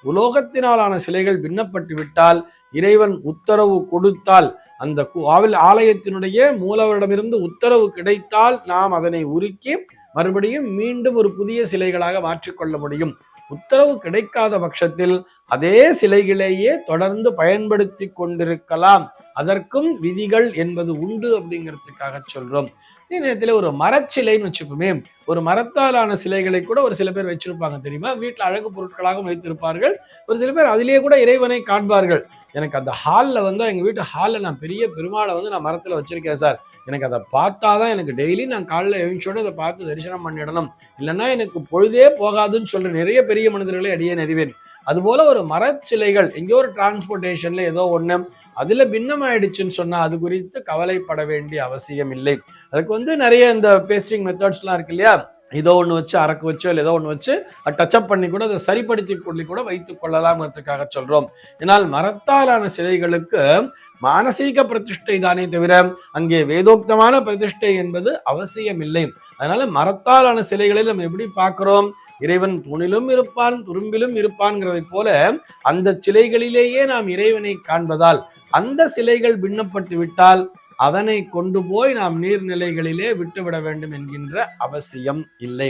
உலோகத்தினாலான சிலைகள் பின்னப்பட்டு விட்டால், இறைவன் உத்தரவு கொடுத்தால், அந்த ஆலயத்தினுடைய மூலவரிடமிருந்து உத்தரவு கிடைத்தால் நாம் அதனை உருக்கி மறுபடியும் மீண்டும் ஒரு புதிய சிலைகளாக மாற்றிக்கொள்ள முடியும். உத்தரவு கிடைக்காத பட்சத்தில் அதே சிலைகளையே தொடர்ந்து பயன்படுத்தி கொண்டிருக்கலாம். அதற்கும் விதிகள் என்பது உண்டு அப்படிங்கிறதுக்காக சொல்றோம். இதே நேரத்தில் ஒரு மரச்சிலைன்னு வச்சுப்போமே, ஒரு மரத்தாலான சிலைகளை கூட ஒரு சில பேர் வச்சிருப்பாங்க தெரியுமா? வீட்டில் அழகு பொருட்களாக வைத்திருப்பார்கள். ஒரு சில பேர் அதிலேயே கூட இறைவனை காண்பார்கள். எனக்கு அந்த ஹாலில் வந்து எங்கள் வீட்டு ஹாலில் நான் பெரிய பெருமாளை வந்து நான் மரத்தில் வச்சிருக்கேன் சார், எனக்கு அதை பார்த்தாதான் எனக்கு டெய்லி நான் காலையில் எழுந்தோட அதை பார்த்து தரிசனம் பண்ணிடணும், இல்லைன்னா எனக்கு பொழுதே போகாதுன்னு சொல்ற நிறைய பெரிய மனிதர்களை அடியே அறிவேன். அதுபோல ஒரு மரச்சிலைகள் எங்கேயோ ஒரு டிரான்ஸ்போர்டேஷன்ல ஏதோ ஒண்ணு அதுல பின்னமாயிடுச்சுன்னு சொன்னா அது குறித்து கவலைப்பட வேண்டிய அவசியம் இல்லை. அதுக்கு வந்து நிறைய இந்த பேஸ்டிங் மெத்தட்ஸ் எல்லாம் இருக்கு இல்லையா, ஏதோ ஒண்ணு வச்சு அரக்கு வச்சோ இல்லை ஏதோ ஒண்ணு வச்சு டச்சப் பண்ணி கூட அதை சரிப்படுத்தி கொள்ளி கூட வைத்துக் கொள்ளலாம்ங்கிறதுக்காக சொல்றோம். ஏன்னால் மரத்தாலான சிலைகளுக்கு மானசீக பிரதிஷ்டை தானே தவிர அங்கே வேதோக்தமான பிரதிஷ்டை என்பது அவசியம் இல்லை. அதனால மரத்தாலான சிலைகளை நம்ம எப்படி பார்க்கிறோம்? இறைவன் தூணிலும் இருப்பான் துரும்பிலும் இருப்பான்ங்கிறதை போல அந்த சிலைகளிலேயே நாம் இறைவனை காண்பதால் அந்த சிலைகள் பின்னப்பட்டு விட்டால் அதனை கொண்டு போய் நாம் நீர்நிலைகளிலே விட்டுவிட வேண்டும் என்கின்ற அவசியம் இல்லை.